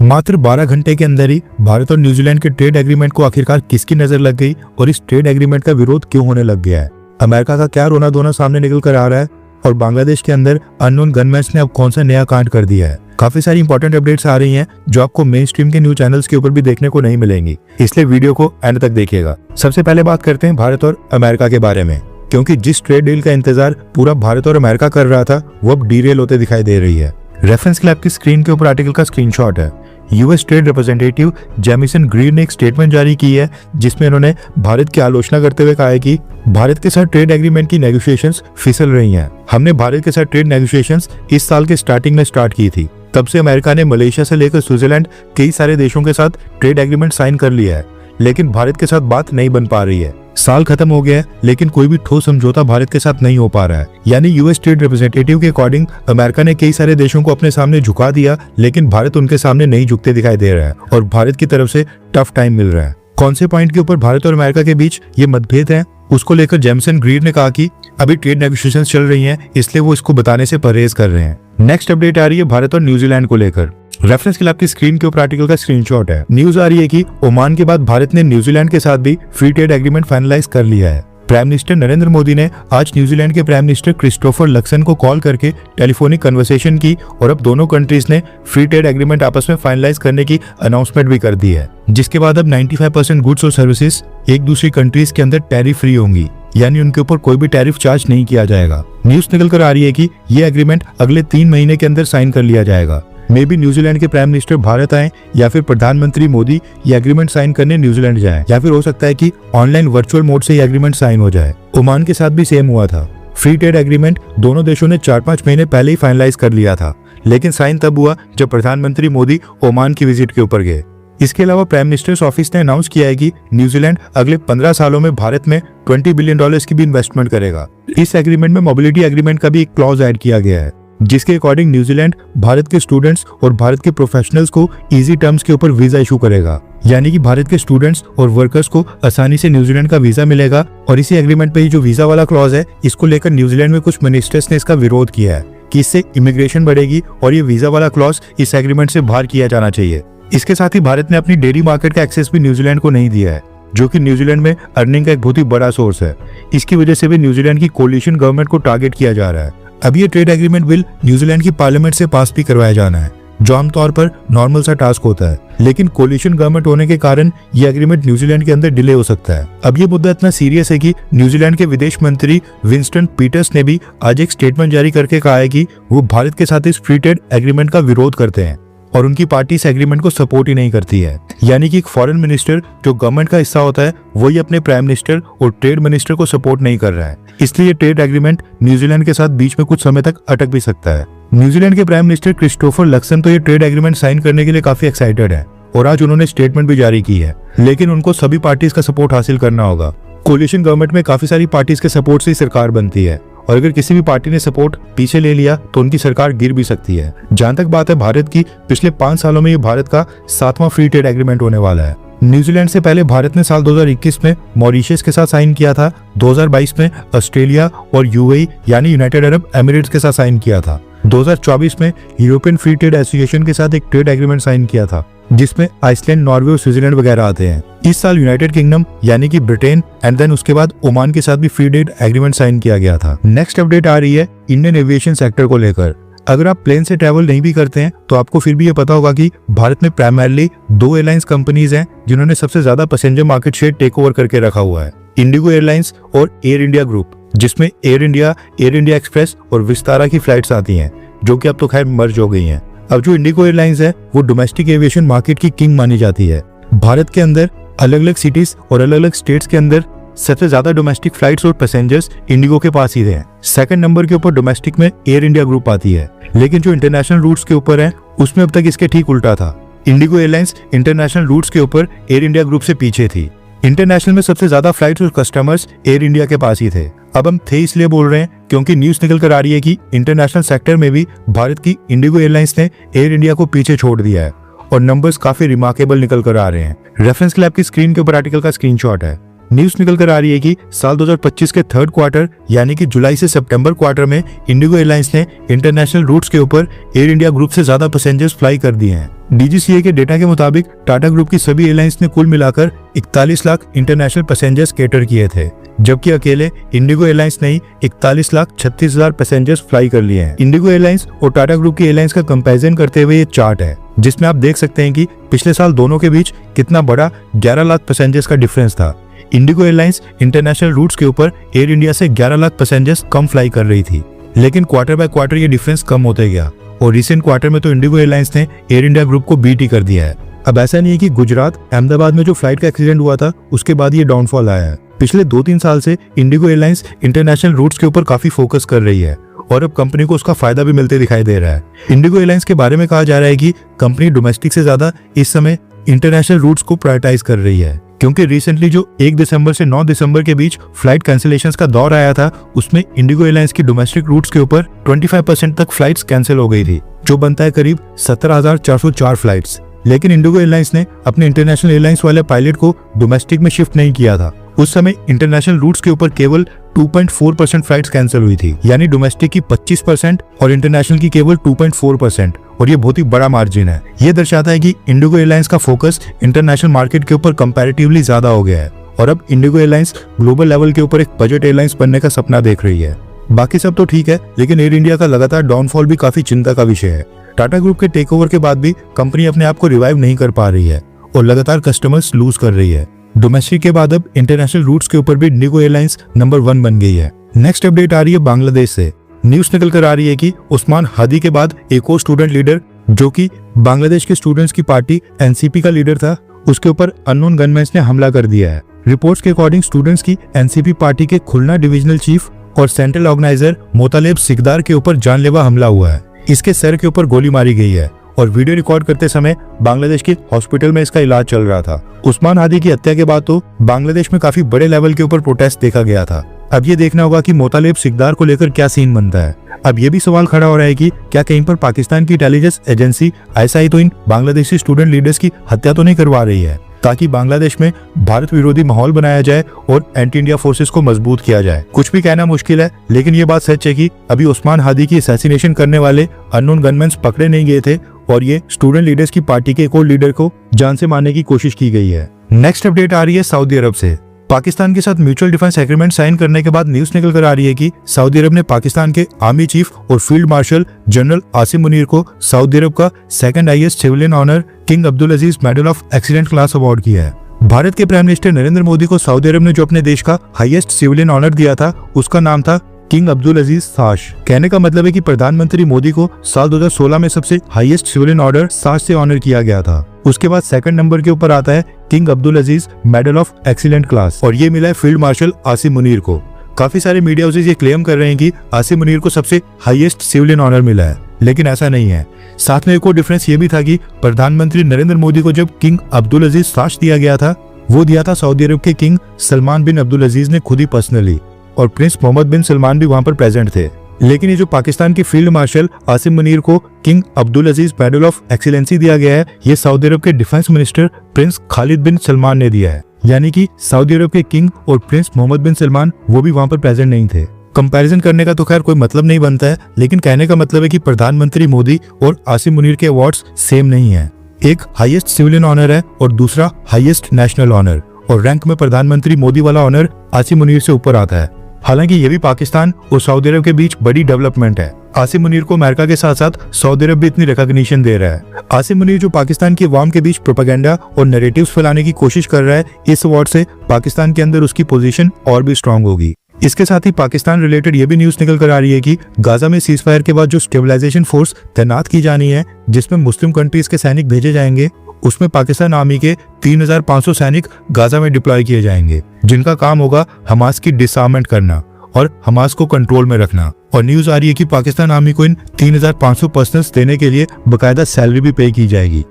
मात्र 12 घंटे के अंदर ही भारत और न्यूजीलैंड के ट्रेड एग्रीमेंट को आखिरकार किसकी नजर लग गई और इस ट्रेड एग्रीमेंट का विरोध क्यों होने लग गया है। अमेरिका का क्या रोना धोना सामने निकल कर आ रहा है और बांग्लादेश के अंदर अननोन गनमैन्स ने अब कौन सा नया कांड कर दिया है। काफी सारी इंपॉर्टेंट अपडेट्स आ रही हैं जो आपको मेन स्ट्रीम के न्यूज चैनल्स के ऊपर भी देखने को नहीं मिलेंगी, इसलिए वीडियो को एंड तक देखिएगा। सबसे पहले बात करते हैं भारत और अमेरिका के बारे में, क्योंकि जिस ट्रेड डील का इंतजार पूरा भारत और अमेरिका कर रहा था वो अब डीरेल होते दिखाई दे रही है। रेफरेंस के लिए आपकी स्क्रीन के ऊपर आर्टिकल का स्क्रीनशॉट है। US trade representative Jameson green ने एक स्टेटमेंट जारी की है जिसमें उन्होंने भारत की आलोचना करते हुए कहा है कि भारत के साथ ट्रेड एग्रीमेंट की नेगोशिएशंस फिसल रही हैं। हमने भारत के साथ ट्रेड नेगोशिएशंस इस साल के स्टार्टिंग में स्टार्ट की थी। तब से अमेरिका ने मलेशिया से लेकर स्विट्जरलैंड कई सारे देशों के साथ ट्रेड एग्रीमेंट साइन कर लिया है, लेकिन भारत के साथ बात नहीं बन पा रही है। साल खत्म हो गया है लेकिन कोई भी ठोस समझौता भारत के साथ नहीं हो पा रहा है। यानी यूएस ट्रेड रिप्रेजेंटेटिव के अकॉर्डिंग अमेरिका ने कई सारे देशों को अपने सामने झुका दिया, लेकिन भारत उनके सामने नहीं झुकते दिखाई दे रहा है और भारत की तरफ से टफ टाइम मिल रहा है। कौन से पॉइंट के ऊपर भारत और अमेरिका के बीच ये मतभेद है उसको लेकर जेमिसन ग्रीन ने कहा कि अभी ट्रेड नेगोशिएशंस चल रही हैं, इसलिए वो इसको बताने से परहेज कर रहे हैं। नेक्स्ट अपडेट आ रही है भारत और न्यूजीलैंड को लेकर। रेफरेंस के लिए आपकी स्क्रीन के ऊपर आर्टिकल का स्क्रीनशॉट है। न्यूज आ रही है कि ओमान के बाद भारत ने न्यूजीलैंड के साथ भी फ्री ट्रेड एग्रीमेंट फाइनलाइज कर लिया है। प्राइम मिनिस्टर नरेंद्र मोदी ने आज न्यूजीलैंड के प्राइम मिनिस्टर क्रिस्टोफर लक्सन को कॉल करके टेलीफोनिक कन्वर्सेशन की और अब दोनों कंट्रीज ने फ्री ट्रेड एग्रीमेंट आपस में फाइनलाइज करने की अनाउंसमेंट भी कर दी है, जिसके बाद अब 95% गुड्स और सर्विसेज एक दूसरी कंट्रीज के अंदर टैरिफ फ्री होंगी, यानी उनके ऊपर कोई भी टैरिफ चार्ज नहीं किया जाएगा। न्यूज निकल कर आ रही है कि ये एग्रीमेंट अगले 3 महीने के अंदर साइन कर लिया जाएगा। मे बी न्यूजीलैंड के प्राइम मिनिस्टर भारत आए या फिर प्रधानमंत्री मोदी ये एग्रीमेंट साइन करने न्यूजीलैंड जाए, या फिर हो सकता है कि ऑनलाइन वर्चुअल मोड से ये एग्रीमेंट साइन हो जाए। ओमान के साथ भी सेम हुआ था। फ्री ट्रेड एग्रीमेंट दोनों देशों ने 4-5 महीने पहले ही फाइनलाइज कर लिया था, लेकिन साइन तब हुआ जब प्रधानमंत्री मोदी ओमान की विजिट के ऊपर गए। इसके अलावा प्राइम मिनिस्टर्स ऑफिस ने अनाउंस किया है कि न्यूजीलैंड अगले 15 सालों में भारत में $20 बिलियन की भी इन्वेस्टमेंट करेगा। इस एग्रीमेंट में मोबिलिटी एग्रीमेंट का भी एक क्लॉज ऐड किया गया है, जिसके अकॉर्डिंग न्यूजीलैंड भारत के स्टूडेंट्स और भारत के प्रोफेशनल्स को इजी टर्म्स के ऊपर वीजा इशू करेगा, यानी कि भारत के स्टूडेंट्स और वर्कर्स को आसानी से न्यूजीलैंड का वीजा मिलेगा। और इसी एग्रीमेंट पे जो वीजा वाला क्लॉज है, इसको लेकर न्यूजीलैंड में कुछ मिनिस्टर्स ने इसका विरोध किया है कि इससे इमिग्रेशन बढ़ेगी और ये वीजा वाला क्लॉज इस एग्रीमेंट से बाहर किया जाना चाहिए। इसके साथ ही भारत ने अपनी डेयरी मार्केट का एक्सेस भी न्यूजीलैंड को नहीं दिया है, जो कि न्यूजीलैंड में अर्निंग का एक बहुत ही बड़ा सोर्स है। इसकी वजह से भी न्यूजीलैंड की कोलिशन गवर्नमेंट को टारगेट किया जा रहा है। अब ये ट्रेड एग्रीमेंट बिल न्यूजीलैंड की पार्लियामेंट से पास भी करवाया जाना है, जो आमतौर पर नॉर्मल सा टास्क होता है, लेकिन कोलिशन गवर्नमेंट होने के कारण ये एग्रीमेंट न्यूजीलैंड के अंदर डिले हो सकता है। अब ये मुद्दा इतना सीरियस है कि न्यूजीलैंड के विदेश मंत्री विंस्टन पीटर्स ने भी आज एक स्टेटमेंट जारी करके कहा है कि वो भारत के साथ इस फ्री ट्रेड एग्रीमेंट का विरोध करते हैं और उनकी पार्टी इस एग्रीमेंट को सपोर्ट ही नहीं करती है। यानी कि एक फॉरेन मिनिस्टर जो गवर्नमेंट का हिस्सा होता है वही अपने प्राइम मिनिस्टर और ट्रेड मिनिस्टर को सपोर्ट नहीं कर रहा है, इसलिए ट्रेड एग्रीमेंट न्यूजीलैंड के साथ बीच में कुछ समय तक अटक भी सकता है। न्यूजीलैंड के प्राइम मिनिस्टर क्रिस्टोफर लक्सन तो ये ट्रेड एग्रीमेंट साइन करने के लिए काफी एक्साइटेड है और आज उन्होंने स्टेटमेंट भी जारी की है, लेकिन उनको सभी पार्टीज का सपोर्ट हासिल करना होगा। कोलिशन गवर्नमेंट में काफी सारी पार्टीज के सपोर्ट से सरकार बनती है और अगर किसी भी पार्टी ने सपोर्ट पीछे ले लिया तो उनकी सरकार गिर भी सकती है। जहां तक बात है भारत की, पिछले 5 सालों में ये भारत का 7वां फ्री ट्रेड एग्रीमेंट होने वाला है। न्यूजीलैंड से पहले भारत ने साल 2021 में मॉरिशस के साथ साइन किया था, 2022 में ऑस्ट्रेलिया और यूएई यानी यूनाइटेड अरब एमिरेट्स के साथ साइन किया था, 2024 में यूरोपियन फ्री ट्रेड एसोसिएशन के साथ एक ट्रेड एग्रीमेंट साइन किया था, जिसमें आइसलैंड, नॉर्वे और स्विट्जरलैंड वगैरह आते हैं। इस साल यूनाइटेड किंगडम यानी कि ब्रिटेन एंड देन उसके बाद ओमान के साथ भी फ्री ट्रेड एग्रीमेंट साइन किया गया था। नेक्स्ट अपडेट आ रही है इंडियन एविएशन सेक्टर को लेकर। अगर आप प्लेन से ट्रैवल नहीं भी करते हैं तो आपको फिर भी ये पता होगा कि भारत में प्राइमरली 2 एयरलाइंस कंपनीज हैं जिन्होंने सबसे ज्यादा passenger market share take over करके रखा हुआ है, इंडिगो एयरलाइंस और एयर इंडिया ग्रुप, जिसमें एयर इंडिया एक्सप्रेस और विस्तारा की फ्लाइट्स आती हैं, जो कि अब तो खैर मर्ज हो गई हैं। अब जो इंडिगो एयरलाइंस है वो डोमेस्टिक एविएशन मार्केट की किंग मानी जाती है। भारत के अंदर अलग अलग सिटीज और अलग अलग स्टेट्स के अंदर सबसे ज्यादा डोमेस्टिक फ्लाइट्स और पैसेंजर्स इंडिगो के पास ही हैं। सेकंड नंबर के ऊपर डोमेस्टिक में एयर इंडिया ग्रुप आती है, लेकिन जो इंटरनेशनल रूट्स के ऊपर है उसमें अब तक इसके ठीक उल्टा था। इंडिगो एयरलाइंस इंटरनेशनल रूट्स के ऊपर एयर इंडिया ग्रुप से पीछे थी। इंटरनेशनल में सबसे ज्यादा फ्लाइट्स और कस्टमर्स एयर इंडिया के पास ही थे। अब हम थे इसलिए बोल रहे हैं क्योंकि न्यूज निकल कर आ रही है कि इंटरनेशनल सेक्टर में भी भारत की इंडिगो एयरलाइंस ने एयर इंडिया को पीछे छोड़ दिया है और नंबर्स काफी रिमार्केबल निकल कर आ रहे हैं। रेफरेंस के लिए आपकी स्क्रीन के ऊपर आर्टिकल का स्क्रीनशॉट है। न्यूज निकल कर आ रही है कि साल 2025 के थर्ड क्वार्टर यानी कि जुलाई से सितंबर क्वार्टर में इंडिगो एयरलाइंस ने इंटरनेशनल रूट्स के ऊपर एयर इंडिया ग्रुप से ज्यादा पैसेंजर्स फ्लाई कर दिए हैं। DGCA के डेटा के मुताबिक टाटा ग्रुप की सभी एयरलाइंस ने कुल मिलाकर 41 लाख इंटरनेशनल पैसेंजर्स केटर किए थे, जबकि अकेले इंडिगो एयरलाइंस ने 41,36,000 पैसेंजर्स फ्लाई कर लिए हैं। इंडिगो एयरलाइंस और टाटा ग्रुप की एयरलाइंस का कंपैरिजन करते हुए ये चार्ट है, जिसमें आप देख सकते हैं कि पिछले साल दोनों के बीच कितना बड़ा 11 लाख पैसेंजर्स का डिफरेंस था। इंडिगो एयरलाइंस इंटरनेशनल रूट्स के ऊपर एयर इंडिया से 11 लाख पैसेंजर्स कम फ्लाई कर रही थी, लेकिन क्वार्टर बाय क्वार्टर ये डिफरेंस कम होते गया और रिसेंट क्वार्टर में तो इंडिगो एयरलाइंस ने एयर इंडिया ग्रुप को बीट ही कर दिया है। अब ऐसा नहीं है कि गुजरात अहमदाबाद में जो फ्लाइट का एक्सीडेंट हुआ था उसके बाद ये डाउनफॉल आया है। पिछले 2-3 साल से इंडिगो एयरलाइंस इंटरनेशनल रूट्स के ऊपर काफी फोकस कर रही है और अब कंपनी को उसका फायदा भी मिलते दिखाई दे रहा है। इंडिगो एयरलाइंस के बारे में कहा जा रहा है कि कंपनी डोमेस्टिक से ज्यादा इस समय इंटरनेशनल रूट्स को प्रायोरिटाइज कर रही है, क्योंकि रिसेंटली जो 1 दिसंबर से 9 दिसंबर के बीच फ्लाइट कैंसिलेशंस का दौर आया था उसमें इंडिगो एयरलाइंस की डोमेस्टिक रूट्स के ऊपर 25% तक फ्लाइट्स कैंसिल हो गई थी, जो बनता है करीब 17,404 फ्लाइट्स। लेकिन इंडिगो एयरलाइंस ने अपने इंटरनेशनल एयरलाइंस वाले पायलट को डोमेस्टिक में शिफ्ट नहीं किया था। उस समय इंटरनेशनल रूट्स के ऊपर केवल 2.4% फ्लाइट्स कैंसिल हुई थी, यानी डोमेस्टिक की 25% और इंटरनेशनल की केवल 2.4%, और ये बहुत ही बड़ा मार्जिन है। ये दर्शाता है कि इंडिगो एयरलाइंस का फोकस इंटरनेशनल मार्केट के ऊपर कंपैरेटिवली ज्यादा हो गया है और अब इंडिगो एयरलाइंस ग्लोबल लेवल के ऊपर एक बजट एयरलाइंस बनने का सपना देख रही है। बाकी सब तो ठीक है, लेकिन एयर इंडिया का लगातार डाउनफॉल भी काफी चिंता का विषय है। टाटा ग्रुप के टेक ओवर के बाद भी कंपनी अपने आप को रिवाइव नहीं कर पा रही है और लगातार कस्टमर्स लूज कर रही है। डोमेस्टिक के बाद अब इंटरनेशनल रूट्स के ऊपर भी इंडिगो एयरलाइंस नंबर 1 बन गई है। नेक्स्ट अपडेट आ रही है बांग्लादेश से। न्यूज निकल कर आ रही है कि उस्मान हादी के बाद एक और स्टूडेंट लीडर जो कि बांग्लादेश के स्टूडेंट्स की पार्टी एनसीपी का लीडर था, उसके ऊपर अननोन गनमैन्स ने हमला कर दिया है। रिपोर्ट्स के अकॉर्डिंग स्टूडेंट्स की एनसीपी पार्टी के खुलना डिविजनल चीफ और सेंट्रल ऑर्गेनाइजर मोतालेब सिकदार के ऊपर जानलेवा हमला हुआ है। इसके सर के ऊपर गोली मारी गई है और वीडियो रिकॉर्ड करते समय बांग्लादेश के हॉस्पिटल में इसका इलाज चल रहा था। उस्मान हादी की हत्या के बाद तो बांग्लादेश में काफी बड़े लेवल के ऊपर प्रोटेस्ट देखा गया था। अब ये देखना होगा कि मोतालेब सिकदार को लेकर क्या सीन बनता है। अब ये भी सवाल खड़ा हो रहा है कि क्या कहीं पर पाकिस्तान की इंटेलिजेंस एजेंसी ISI तो इन बांग्लादेशी स्टूडेंट लीडर्स की हत्या तो नहीं करवा रही है, ताकि बांग्लादेश में भारत विरोधी माहौल बनाया जाए और एंटी इंडिया फोर्सेस को मजबूत किया जाए। कुछ भी कहना मुश्किल है, लेकिन ये बात सच है कि अभी उस्मान हादी की असैसिनेशन करने वाले अननोन गनमैन्स पकड़े नहीं गए थे और ये स्टूडेंट लीडर्स की पार्टी के एक और लीडर को जान से मारने की कोशिश की गई है। नेक्स्ट अपडेट आ रही है सऊदी अरब से। पाकिस्तान के साथ म्यूचुअल डिफेंस एग्रीमेंट साइन करने के बाद न्यूज निकल कर आ रही है कि सऊदी अरब ने पाकिस्तान के आर्मी चीफ और field marshal general Asim Munir को सऊदी अरब का 2nd highest civilian honour King Abdul Aziz medal of excellent class award किया है। भारत के प्राइम मिनिस्टर नरेंद्र मोदी को सऊदी अरब ने जो अपने देश का हाईएस्ट सिविलियन ऑनर दिया था उसका नाम था किंग अब्दुल अजीज साश। कहने का मतलब है कि प्रधानमंत्री मोदी को साल 2016 में सबसे हाईएस्ट सिविलियन ऑर्डर साश से ऑनर किया गया था। उसके बाद 2nd नंबर के ऊपर आता है king Abdul Aziz medal of excellent class और ये मिला है फील्ड मार्शल आसिम मुनीर को। काफी सारे मीडिया हाउसेस ये क्लेम कर रहे हैं कि आसिम मुनीर को सबसे हाईएस्ट सिविलियन ऑनर मिला है, लेकिन ऐसा नहीं है। साथ में एक और डिफरेंस ये भी था कि प्रधानमंत्री नरेंद्र मोदी को जब किंग अब्दुल अजीज साश दिया गया था वो दिया था सऊदी अरब के किंग सलमान बिन अब्दुल अजीज ने खुद ही पर्सनली, और प्रिंस मोहम्मद बिन सलमान भी वहां पर प्रेजेंट थे। लेकिन ये जो पाकिस्तान के फील्ड मार्शल आसिम मुनीर को king Abdul Aziz medal of excellency दिया गया है, ये सऊदी अरब के डिफेंस मिनिस्टर प्रिंस खालिद बिन सलमान ने दिया है। यानी कि सऊदी अरब के किंग और प्रिंस मोहम्मद बिन सलमान वो भी वहां पर प्रेजेंट नहीं थे। कंपैरिजन करने का तो खैर कोई मतलब नहीं बनता है, लेकिन कहने का मतलब है कि प्रधानमंत्री मोदी और आसिम मुनीर के अवार्ड्स सेम नहीं है। एक हाईएस्ट सिविलियन ऑनर है और दूसरा हाईएस्ट नेशनल ऑनर, और रैंक में प्रधानमंत्री मोदी वाला ऑनर आसिम मुनीर से ऊपर आता है। हालांकि ये भी पाकिस्तान और सऊदी अरब के बीच बड़ी डेवलपमेंट है। आसिम मुनीर को अमेरिका के साथ साथ सऊदी अरब भी इतनी रिकॉग्निशन दे रहा है। आसिम मुनीर जो पाकिस्तान की अवाम के बीच प्रोपेगेंडा और नैरेटिव्स फैलाने की कोशिश कर रहा है, इस अवार्ड से पाकिस्तान के अंदर उसकी पोजीशन और भी स्ट्रांग होगी। इसके साथ ही पाकिस्तान रिलेटेड ये भी न्यूज निकल कर आ रही है कि गाजा में सीज फायर के बाद जो स्टेबलाइजेशन फोर्स तैनात की जानी है, जिसमें मुस्लिम कंट्रीज के सैनिक भेजे जाएंगे, उसमें पाकिस्तान आर्मी के 3,500 सैनिक गाजा में डिप्लॉय किए जाएंगे, जिनका काम होगा हमास की डिसआर्मेंट करना और हमास को कंट्रोल में रखना। और न्यूज आ रही है कि पाकिस्तान आर्मी को इन 3,500 पर्सनल्स देने के लिए बकायदा सैलरी भी पे की जाएगी।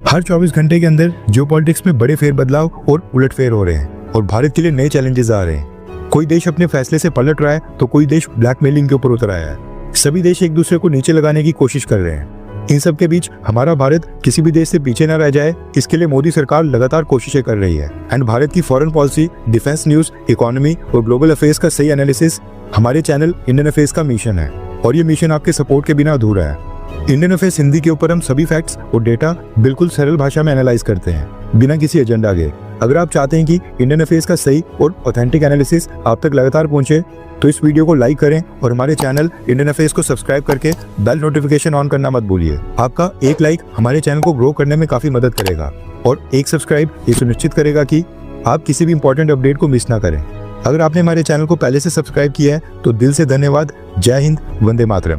हर 24 घंटे के अंदर जियोपॉलिटिक्स में बड़े फेरबदलाव और उलटफेर हो रहे हैं और भारत के लिए नए चैलेंजेस आ रहे हैं। कोई देश अपने फैसले से पलट रहा है तो कोई देश ब्लैकमेलिंग के ऊपर उतर आया है। सभी देश एक दूसरे को नीचे लगाने की कोशिश कर रहे हैं। इन सब के बीच हमारा भारत किसी भी देश से पीछे न रह जाए, इसके लिए मोदी सरकार लगातार कोशिशें कर रही है। एंड भारत की foreign policy, defence news, economy और ग्लोबल अफेयर्स का सही एनालिसिस हमारे चैनल इंडियन अफेयर्स का मिशन है, और ये मिशन आपके सपोर्ट के बिना अधूरा है। इंडियन अफेयर्स हिंदी के ऊपर हम सभी फैक्ट्स और डेटा बिल्कुल सरल भाषा में एनालाइज करते हैं, बिना किसी एजेंडा के। अगर आप चाहते हैं कि इंडियन अफेयर्स का सही और ऑथेंटिक एनालिसिस आप तक लगातार पहुंचे, तो इस वीडियो को लाइक करें और हमारे चैनल इंडियन अफेयर्स को सब्सक्राइब करके बेल नोटिफिकेशन ऑन करना मत भूलिए। आपका एक लाइक हमारे चैनल को ग्रो करने में काफी मदद करेगा, और एक सब्सक्राइब ये सुनिश्चित करेगा कि आप किसी भी इंपॉर्टेंट अपडेट को मिस ना करें। अगर आपने हमारे चैनल को पहले से सब्सक्राइब किया है तो दिल से धन्यवाद। जय हिंद, वंदे मातरम।